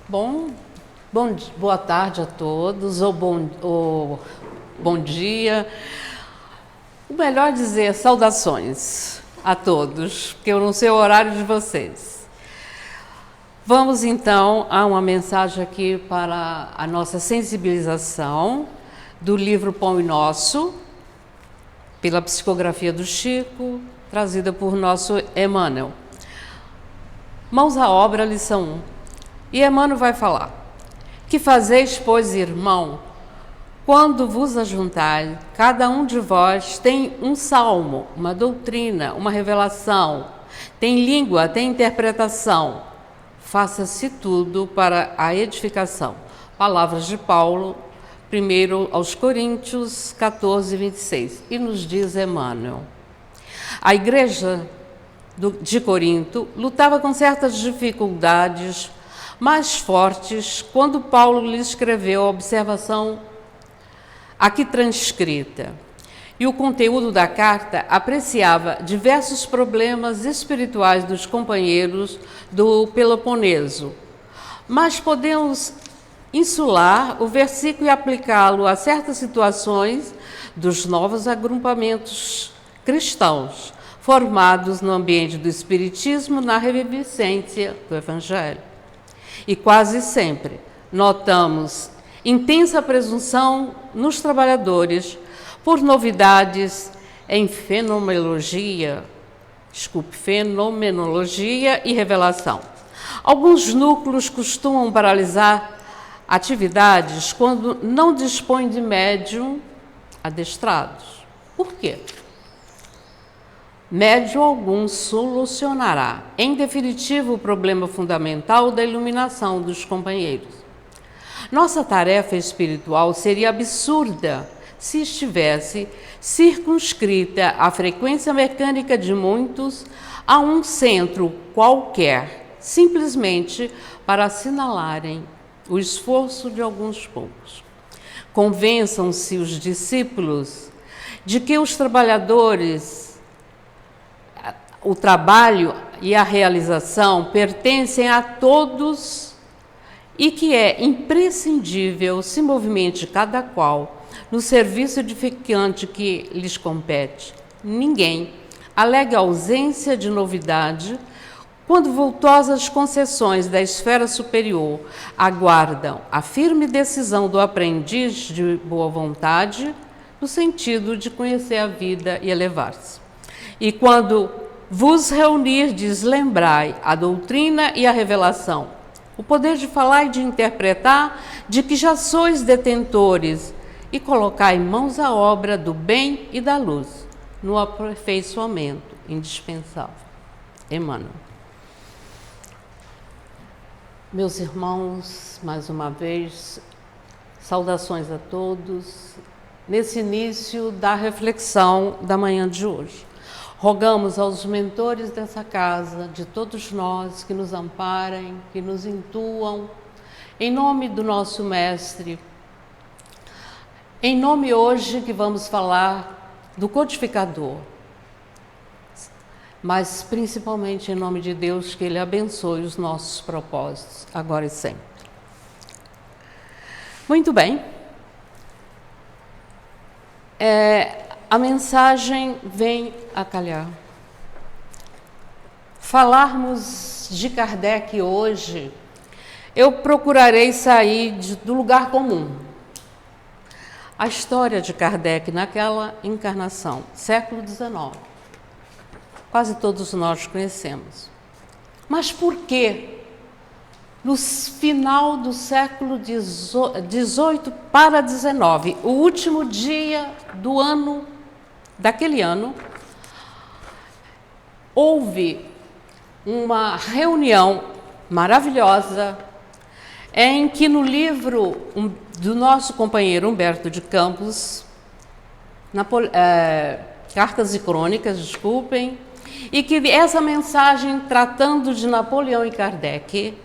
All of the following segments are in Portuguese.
Bom, boa tarde a todos, ou bom dia. O melhor dizer saudações a todos, porque eu não sei o horário de vocês. Vamos então a uma mensagem aqui para a nossa sensibilização do livro Pão e Nosso, pela psicografia do Chico, trazida por nosso Emmanuel. Mãos à obra, lição 1. E Emmanuel vai falar: que fazeis, pois, irmão, quando vos ajuntai, cada um de vós tem um salmo, uma doutrina, uma revelação, tem língua, tem interpretação. Faça-se tudo para a edificação. Palavras de Paulo, 1 aos Coríntios 14, 26. E nos diz Emmanuel: a igreja de Corinto lutava com certas dificuldades mais fortes quando Paulo lhe escreveu a observação aqui transcrita. E o conteúdo da carta apreciava diversos problemas espirituais dos companheiros do Peloponeso. Mas podemos insular o versículo e aplicá-lo a certas situações dos novos agrupamentos cristãos, formados no ambiente do espiritismo, na revivescência do Evangelho. E quase sempre notamos intensa presunção nos trabalhadores por novidades em fenomenologia e revelação. Alguns núcleos costumam paralisar atividades quando não dispõem de médium adestrados. Por quê? Médium algum solucionará, em definitivo, o problema fundamental da iluminação dos companheiros. Nossa tarefa espiritual seria absurda se estivesse circunscrita à frequência mecânica de muitos a um centro qualquer, simplesmente para assinalarem o esforço de alguns poucos. Convençam-se os discípulos de que os trabalhadores, o trabalho e a realização pertencem a todos e que é imprescindível se movimente cada qual no serviço edificante que lhes compete. Ninguém alega ausência de novidade quando vultosas concessões da esfera superior aguardam a firme decisão do aprendiz de boa vontade no sentido de conhecer a vida e elevar-se. E quando vos reunirdes, lembrai a doutrina e a revelação, o poder de falar e de interpretar, de que já sois detentores, e colocai mãos à obra do bem e da luz, no aperfeiçoamento indispensável. Emmanuel. Meus irmãos, mais uma vez, saudações a todos, nesse início da reflexão da manhã de hoje. Rogamos aos mentores dessa casa, de todos nós, que nos amparem, que nos intuam, em nome do nosso Mestre, em nome hoje que vamos falar do codificador, mas principalmente em nome de Deus, que Ele abençoe os nossos propósitos, agora e sempre. Muito bem. A mensagem vem a calhar. Falarmos de Kardec hoje, eu procurarei sair do lugar comum. A história de Kardec naquela encarnação, século XIX. Quase todos nós conhecemos. Mas por que, no final do século XVIII para XIX, o último dia do ano, daquele ano, houve uma reunião maravilhosa em que no livro do nosso companheiro Humberto de Campos, Cartas e Crônicas, desculpem, e que essa mensagem tratando de Napoleão e Kardec,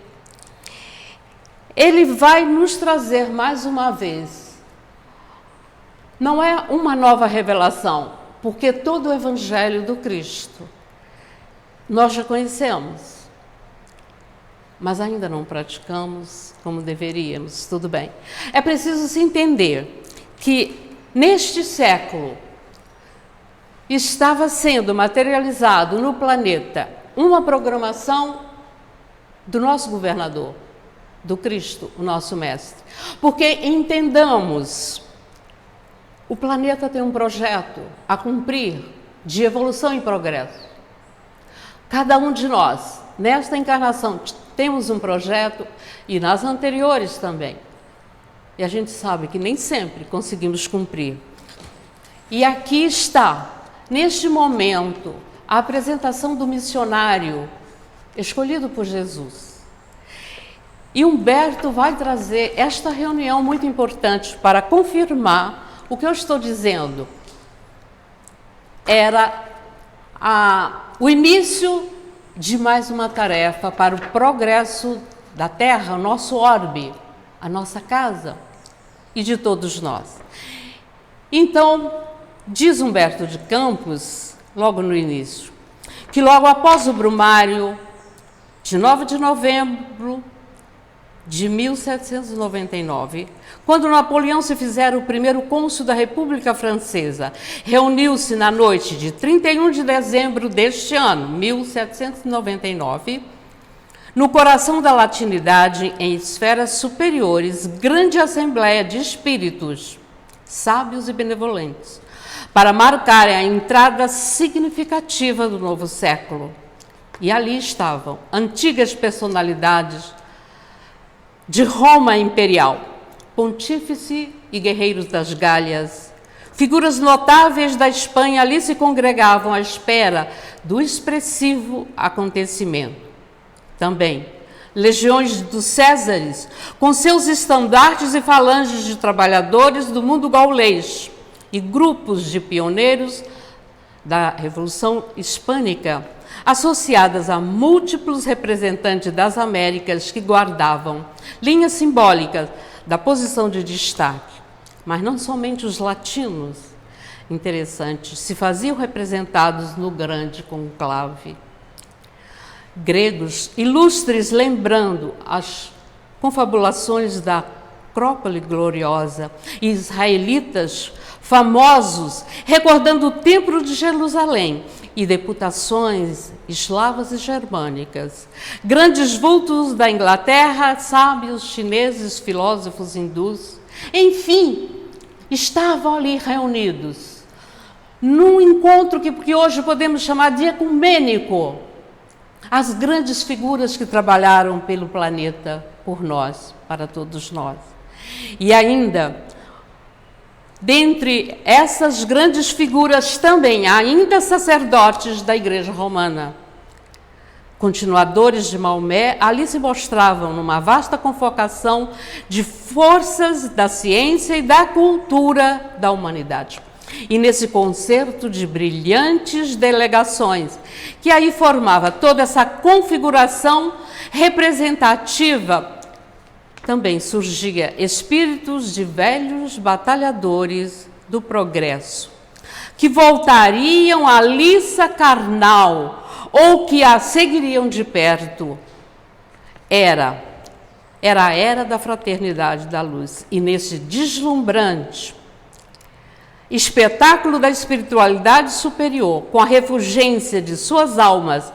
ele vai nos trazer mais uma vez, não é uma nova revelação, porque todo o Evangelho do Cristo nós já conhecemos, mas ainda não praticamos como deveríamos. Tudo bem. É preciso se entender que neste século estava sendo materializado no planeta uma programação do nosso governador, do Cristo, o nosso mestre. Porque entendamos, o planeta tem um projeto a cumprir de evolução e progresso. Cada um de nós, nesta encarnação, temos um projeto e nas anteriores também. E a gente sabe que nem sempre conseguimos cumprir. E aqui está, neste momento, a apresentação do missionário escolhido por Jesus. E Humberto vai trazer esta reunião muito importante para confirmar o que eu estou dizendo. Era o início de mais uma tarefa para o progresso da Terra, o nosso orbe, a nossa casa e de todos nós. Então, diz Humberto de Campos, logo no início, que logo após o Brumário, de 9 de novembro de 1799, quando Napoleão se fizera o primeiro cônsul da República Francesa, reuniu-se na noite de 31 de dezembro deste ano, 1799, no coração da latinidade, em esferas superiores, grande assembleia de espíritos, sábios e benevolentes, para marcarem a entrada significativa do novo século. E ali estavam antigas personalidades de Roma imperial, pontífice e guerreiros das Gálias, figuras notáveis da Espanha ali se congregavam à espera do expressivo acontecimento. Também legiões dos Césares, com seus estandartes e falanges de trabalhadores do mundo gaulês e grupos de pioneiros da Revolução Hispânica, associadas a múltiplos representantes das Américas que guardavam linhas simbólicas da posição de destaque. Mas não somente os latinos, interessantes, se faziam representados no grande conclave. Gregos ilustres, lembrando as confabulações da Acrópole gloriosa, e israelitas famosos, recordando o Templo de Jerusalém, e deputações eslavas e germânicas, grandes vultos da Inglaterra, sábios chineses, filósofos hindus, enfim, estavam ali reunidos, num encontro que hoje podemos chamar de ecumênico, as grandes figuras que trabalharam pelo planeta, por nós, para todos nós. E ainda, dentre essas grandes figuras também, ainda sacerdotes da Igreja Romana, continuadores de Maomé, ali se mostravam numa vasta convocação de forças da ciência e da cultura da humanidade. E nesse concerto de brilhantes delegações, que aí formava toda essa configuração representativa, também surgia espíritos de velhos batalhadores do progresso, que voltariam à liça carnal ou que a seguiriam de perto. Era a era da fraternidade da luz. E nesse deslumbrante espetáculo da espiritualidade superior, com a refulgência de suas almas,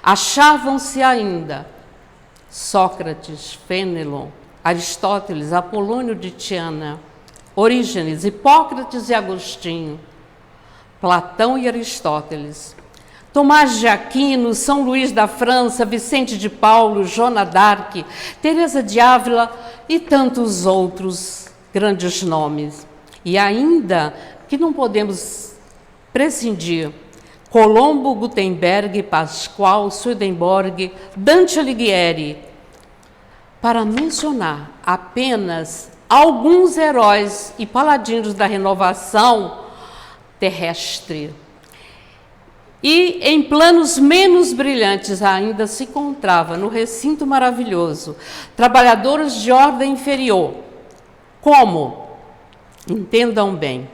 achavam-se ainda Sócrates, Fénelon, Aristóteles, Apolônio de Tiana, Orígenes, Hipócrates e Agostinho, Platão e Aristóteles, Tomás de Aquino, São Luís da França, Vicente de Paulo, Joana d'Arc, Teresa de Ávila e tantos outros grandes nomes. E ainda que não podemos prescindir, Colombo, Gutenberg, Pascoal, Swedenborg, Dante Alighieri, para mencionar apenas alguns heróis e paladinos da renovação terrestre. E em planos menos brilhantes ainda se encontrava no recinto maravilhoso trabalhadores de ordem inferior, como, entendam bem,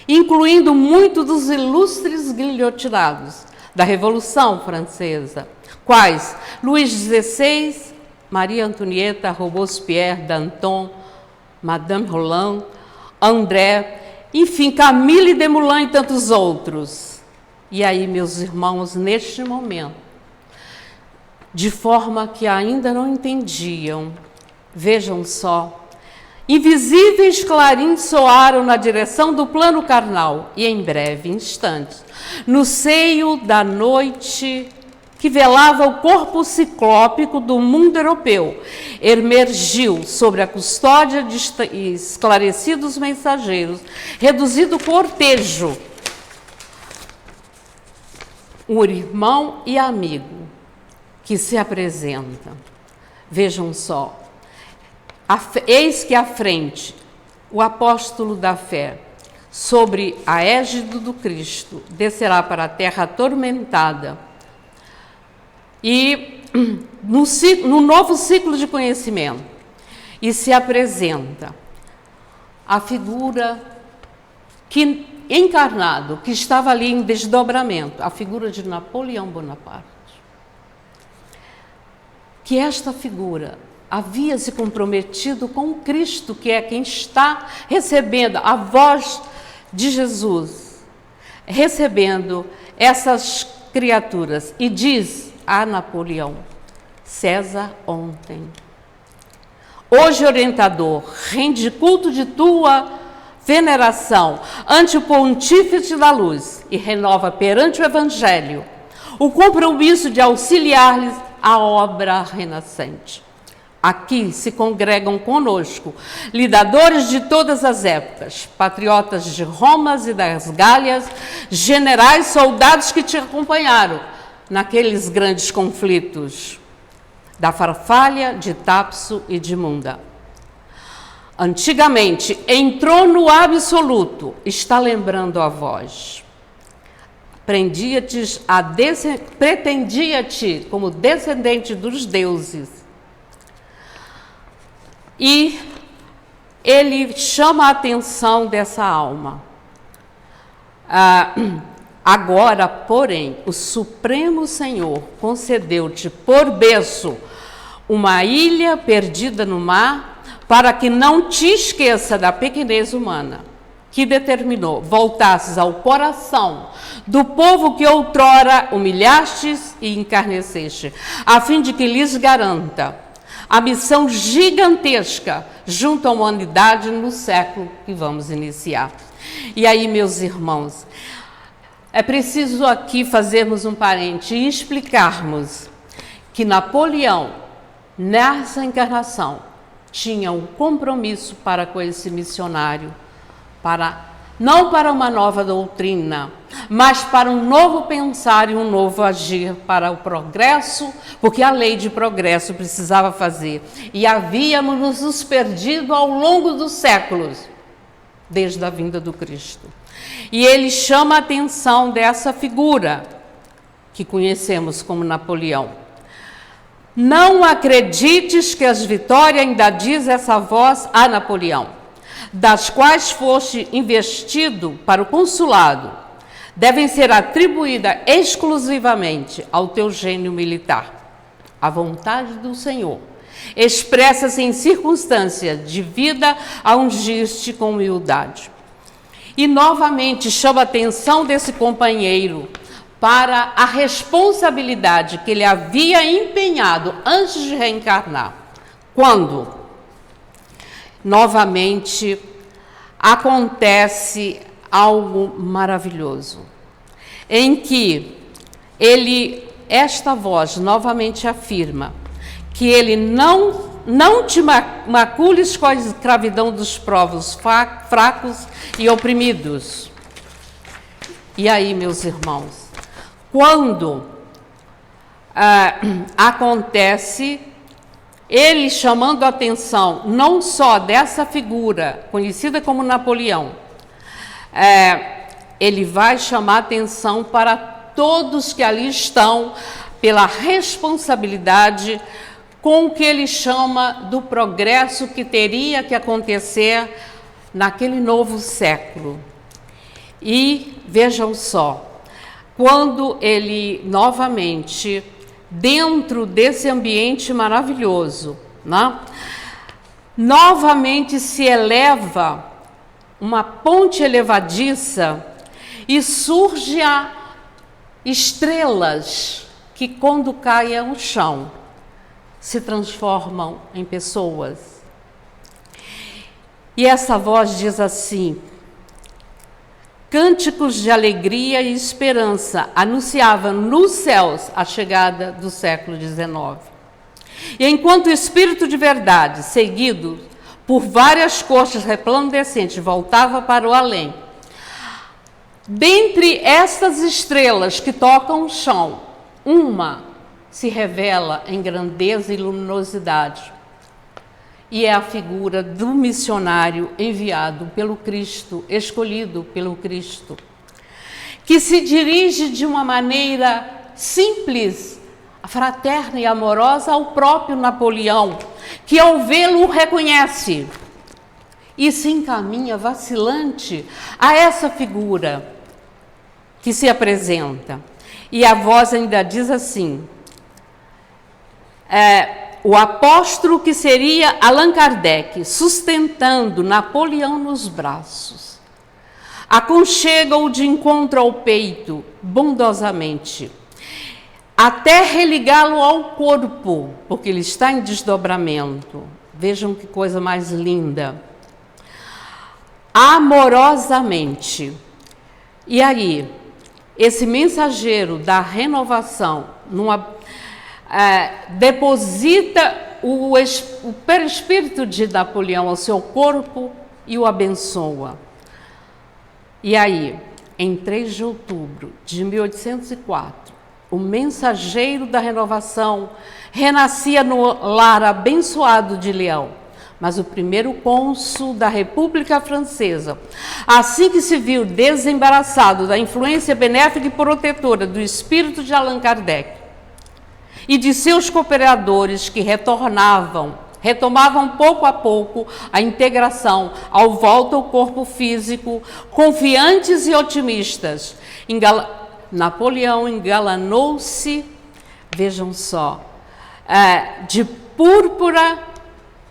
incluindo muitos dos ilustres guilhotinados da Revolução Francesa, quais Luís XVI, Maria Antonieta, Robespierre, Danton, Madame Roland, André, enfim, Camille Desmoulins e tantos outros. E aí, meus irmãos, neste momento, de forma que ainda não entendiam, vejam só, invisíveis clarins soaram na direção do plano carnal e em breve instantes, no seio da noite que velava o corpo ciclópico do mundo europeu, emergiu sobre a custódia de esclarecidos mensageiros, reduzido cortejo, um irmão e amigo que se apresenta. Vejam só, eis que à frente o apóstolo da fé, sobre a égide do Cristo, descerá para a terra atormentada e no novo ciclo de conhecimento, e se apresenta a figura que encarnado, que estava ali em desdobramento, a figura de Napoleão Bonaparte. Que esta figura havia se comprometido com Cristo, que é quem está recebendo a voz de Jesus, recebendo essas criaturas, e diz a Napoleão: César ontem, hoje orientador, rende culto de tua veneração ante o pontífice da luz e renova perante o Evangelho o compromisso de auxiliar-lhes a obra renascente. Aqui se congregam conosco lidadores de todas as épocas, patriotas de Roma e das Gálias, generais, soldados que te acompanharam naqueles grandes conflitos da Farfalha, de Tapso e de Munda. Antigamente entrou no absoluto, está lembrando a voz. Pretendia-te como descendente dos deuses. E ele chama a atenção dessa alma. Agora, porém, o Supremo Senhor concedeu-te por berço uma ilha perdida no mar, para que não te esqueça da pequenez humana, que determinou voltasses ao coração do povo que outrora humilhastes e encarneceste, a fim de que lhes garanta a missão gigantesca junto à humanidade no século que vamos iniciar. E aí, meus irmãos, é preciso aqui fazermos um parênteses e explicarmos que Napoleão, nessa encarnação, tinha um compromisso para com esse missionário, não para uma nova doutrina, mas para um novo pensar e um novo agir para o progresso, porque a lei de progresso precisava fazer. E havíamos nos perdido ao longo dos séculos, desde a vinda do Cristo. E ele chama a atenção dessa figura, que conhecemos como Napoleão. Não acredites que as vitórias, ainda diz essa voz a Napoleão, das quais foste investido para o consulado, devem ser atribuídas exclusivamente ao teu gênio militar. A vontade do Senhor expressa-se em circunstância de vida a ungir-te com humildade. E novamente chama a atenção desse companheiro para a responsabilidade que ele havia empenhado antes de reencarnar. Quando, novamente, acontece algo maravilhoso, em que esta voz novamente afirma que ele não te macules com a escravidão dos povos fracos e oprimidos. E aí, meus irmãos, quando acontece ele chamando a atenção não só dessa figura conhecida como Napoleão, ele vai chamar a atenção para todos que ali estão pela responsabilidade com o que ele chama do progresso que teria que acontecer naquele novo século. E vejam só, quando ele novamente dentro desse ambiente maravilhoso, né? Novamente se eleva uma ponte elevadiça e surge estrelas que, quando caem ao chão, se transformam em pessoas. E essa voz diz assim: cânticos de alegria e esperança anunciavam nos céus a chegada do século XIX. E enquanto o Espírito de verdade, seguido por várias cortes resplandecentes, voltava para o além, dentre estas estrelas que tocam o chão, uma se revela em grandeza e luminosidade. E é a figura do missionário enviado pelo Cristo, escolhido pelo Cristo, que se dirige de uma maneira simples, fraterna e amorosa ao próprio Napoleão, que ao vê-lo reconhece e se encaminha vacilante a essa figura que se apresenta. E a voz ainda diz assim: o apóstolo que seria Allan Kardec, sustentando Napoleão nos braços, aconchega-o de encontro ao peito, bondosamente, até religá-lo ao corpo, porque ele está em desdobramento. Vejam que coisa mais linda. Amorosamente. E aí, esse mensageiro da renovação deposita o perispírito de Napoleão ao seu corpo e o abençoa. E aí, em 3 de outubro de 1804, o mensageiro da renovação renascia no lar abençoado de Leão, mas o primeiro cônsul da República Francesa, assim que se viu desembaraçado da influência benéfica e protetora do espírito de Allan Kardec e de seus cooperadores que retomavam pouco a pouco a integração ao volta ao corpo físico, confiantes e otimistas, Napoleão engalanou-se, vejam só, de púrpura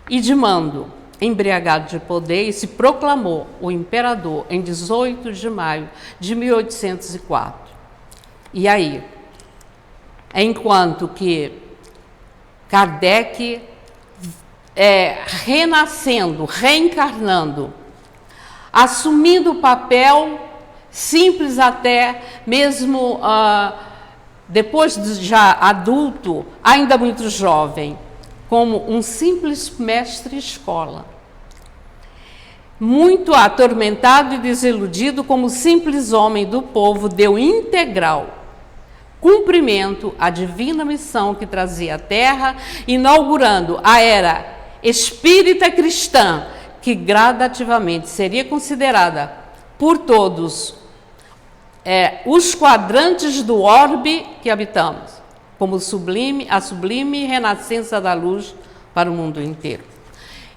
e de mando, embriagado de poder, e se proclamou o imperador em 18 de maio de 1804. E aí, enquanto que Kardec renascendo, reencarnando, assumindo o papel simples até mesmo depois de já adulto, ainda muito jovem, como um simples mestre-escola. Muito atormentado e desiludido, como simples homem do povo, deu integral cumprimento à divina missão que trazia à Terra, inaugurando a era espírita cristã, que gradativamente seria considerada por todos os quadrantes do orbe que habitamos, como a sublime renascença da luz para o mundo inteiro.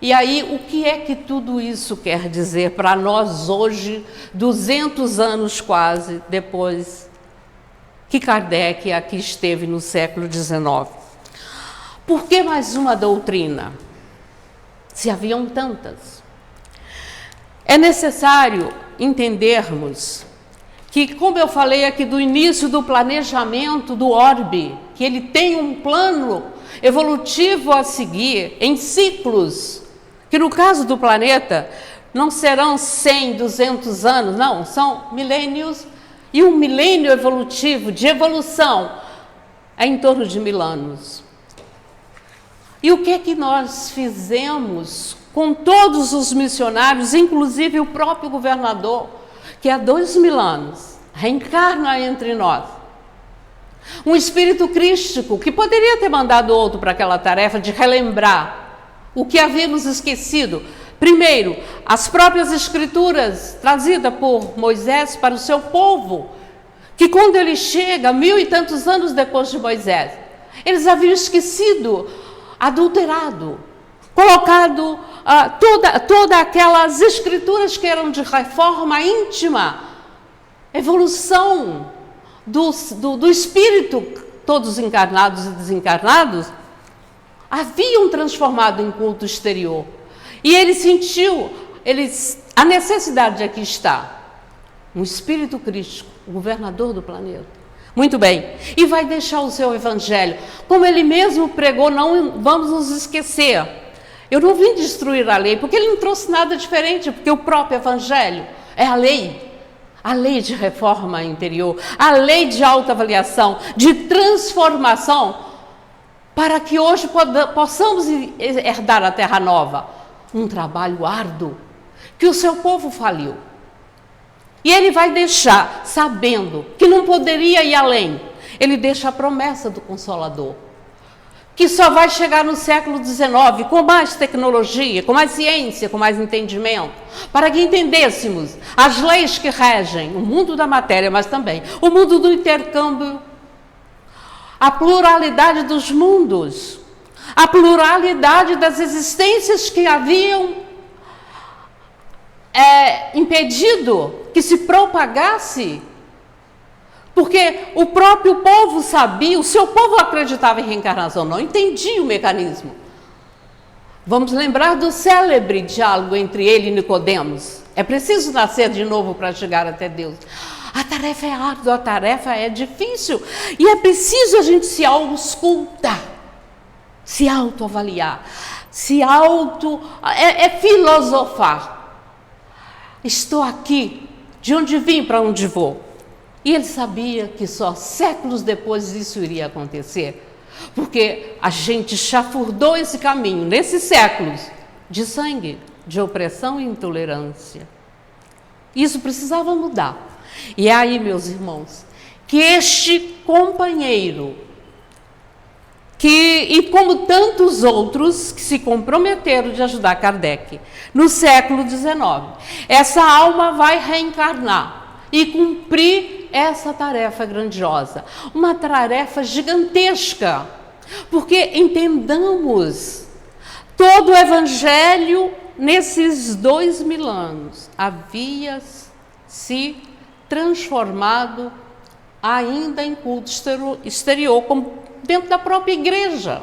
E aí, o que é que tudo isso quer dizer para nós hoje, 200 anos quase depois que Kardec aqui esteve no século XIX? Por que mais uma doutrina, se haviam tantas? É necessário entendermos que, como eu falei aqui do início do planejamento do orbe, que ele tem um plano evolutivo a seguir em ciclos, que no caso do planeta não serão 100, 200 anos, não, são milênios, e um milênio evolutivo, de evolução, é em torno de 1000 anos. E o que é que nós fizemos com todos os missionários, inclusive o próprio governador, que há 2000 anos reencarna entre nós? Um espírito crístico que poderia ter mandado outro para aquela tarefa de relembrar o que havíamos esquecido. Primeiro, as próprias escrituras trazidas por Moisés para o seu povo, que quando ele chega, 1000 e tantos anos depois de Moisés, eles haviam esquecido, adulterado, colocado todas aquelas escrituras que eram de reforma íntima, evolução do espírito todos encarnados e desencarnados, haviam transformado em culto exterior. E ele sentiu a necessidade de aqui estar um espírito crístico, o governador do planeta. Muito bem, e vai deixar o seu evangelho. Como ele mesmo pregou, não vamos nos esquecer. Eu não vim destruir a lei, porque ele não trouxe nada diferente, porque o próprio evangelho é a lei de reforma interior, a lei de autoavaliação, de transformação, para que hoje possamos herdar a terra nova. Um trabalho árduo, que o seu povo faliu. E ele vai deixar, sabendo que não poderia ir além, ele deixa a promessa do Consolador, que só vai chegar no século XIX, com mais tecnologia, com mais ciência, com mais entendimento, para que entendêssemos as leis que regem o mundo da matéria, mas também o mundo do intercâmbio, a pluralidade dos mundos, a pluralidade das existências que haviam impedido que se propagasse, porque o próprio povo sabia, o seu povo acreditava em reencarnação, não entendia o mecanismo. Vamos lembrar do célebre diálogo entre ele e Nicodemos. É preciso nascer de novo para chegar até Deus. A tarefa é árdua, a tarefa é difícil, e é preciso a gente se auscultar, se autoavaliar, filosofar. Estou aqui, de onde vim, para onde vou? E ele sabia que só séculos depois isso iria acontecer, porque a gente chafurdou esse caminho, nesses séculos, de sangue, de opressão e intolerância. Isso precisava mudar. E é aí, meus irmãos, que este companheiro, e como tantos outros que se comprometeram de ajudar Kardec no século XIX, essa alma vai reencarnar e cumprir essa tarefa grandiosa, uma tarefa gigantesca, porque entendamos, todo o evangelho nesses 2000 anos havia se transformado ainda em culto exterior, como dentro da própria igreja,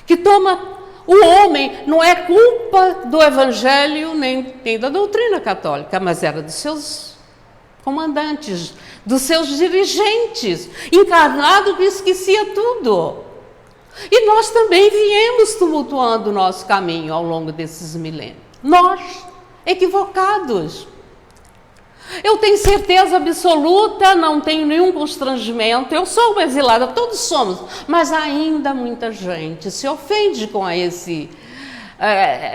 que toma o homem, não é culpa do evangelho nem da doutrina católica, mas era dos seus comandantes, dos seus dirigentes, encarnado que esquecia tudo. E nós também viemos tumultuando o nosso caminho ao longo desses milênios. Nós, equivocados. Eu tenho certeza absoluta, não tenho nenhum constrangimento, eu sou uma exilada, todos somos, mas ainda muita gente se ofende com esse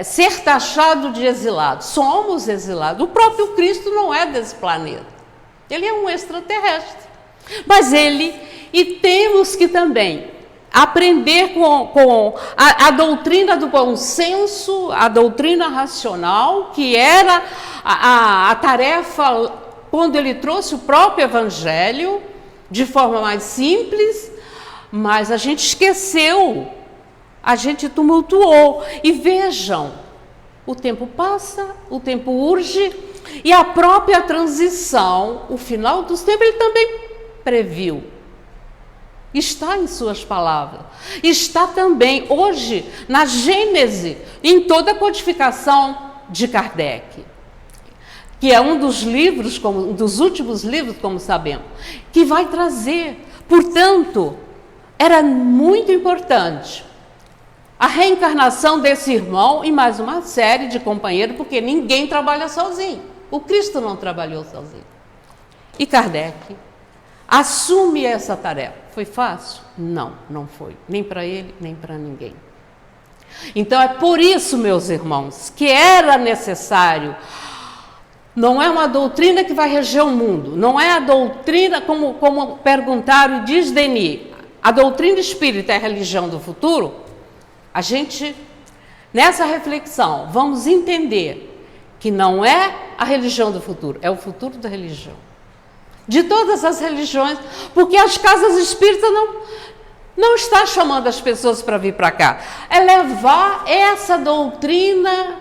ser taxado de exilado. Somos exilados, o próprio Cristo não é desse planeta, ele é um extraterrestre, mas e temos que também aprender com a doutrina do bom senso, a doutrina racional, que era a tarefa quando ele trouxe o próprio evangelho de forma mais simples, mas a gente esqueceu, a gente tumultuou. E vejam, o tempo passa, o tempo urge, e a própria transição, o final dos tempos, ele também previu. Está em suas palavras, está também hoje na Gênese, em toda a codificação de Kardec, que é um dos livros, um dos últimos livros, como sabemos, que vai trazer. Portanto, era muito importante a reencarnação desse irmão e mais uma série de companheiros, porque ninguém trabalha sozinho. O Cristo não trabalhou sozinho. E Kardec assume essa tarefa. Foi fácil? Não, não foi. Nem para ele, nem para ninguém. Então é por isso, meus irmãos, que era necessário. Não é uma doutrina que vai reger o mundo. Não é a doutrina, como perguntaram e diz Denis, a doutrina espírita é a religião do futuro? A gente, nessa reflexão, vamos entender que não é a religião do futuro, é o futuro da religião. De todas as religiões, porque as casas espíritas não está chamando as pessoas para vir para cá. É levar essa doutrina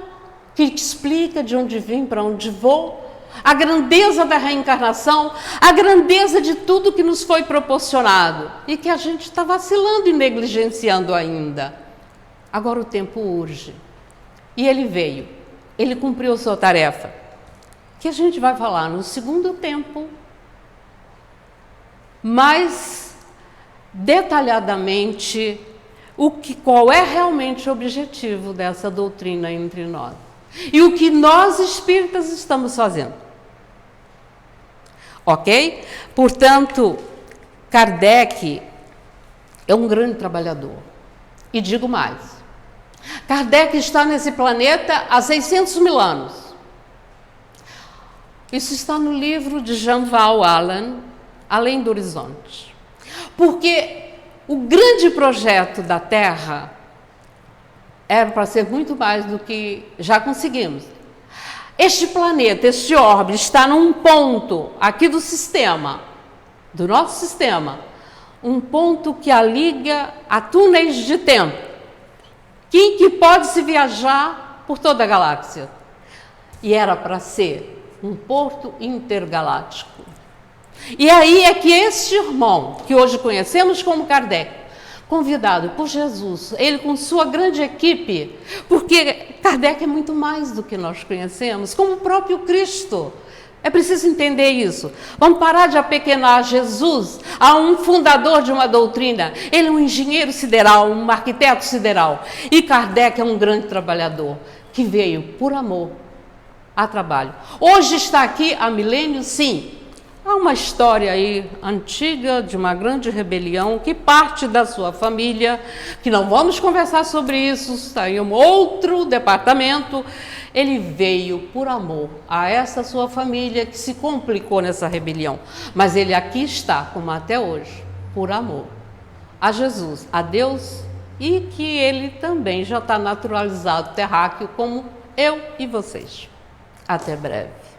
que explica de onde vim, para onde vou, a grandeza da reencarnação, a grandeza de tudo que nos foi proporcionado e que a gente está vacilando e negligenciando ainda. Agora o tempo urge. E ele veio, ele cumpriu sua tarefa, que a gente vai falar no segundo tempo, mais detalhadamente qual é realmente o objetivo dessa doutrina entre nós e o que nós espíritas estamos fazendo. Ok? Portanto, Kardec é um grande trabalhador. E digo mais, Kardec está nesse planeta há 600 mil anos. Isso está no livro de Jean Val Allen, Além do Horizonte. Porque o grande projeto da Terra era para ser muito mais do que já conseguimos. Este planeta, este orbe, está num ponto aqui do sistema, do nosso sistema, um ponto que a liga a túneis de tempo, que pode se viajar por toda a galáxia. E era para ser um porto intergaláctico. E aí é que este irmão, que hoje conhecemos como Kardec, convidado por Jesus, ele com sua grande equipe, porque Kardec é muito mais do que nós conhecemos, como o próprio Cristo. É preciso entender isso. Vamos parar de apequenar Jesus a um fundador de uma doutrina. Ele é um engenheiro sideral, um arquiteto sideral. E Kardec é um grande trabalhador, que veio por amor a trabalho. Hoje está aqui há milênios, sim. Há uma história aí antiga de uma grande rebelião que parte da sua família, que não vamos conversar sobre isso, está em um outro departamento. Ele veio por amor a essa sua família que se complicou nessa rebelião. Mas ele aqui está, como até hoje, por amor a Jesus, a Deus, e que ele também já está naturalizado terráqueo como eu e vocês. Até breve.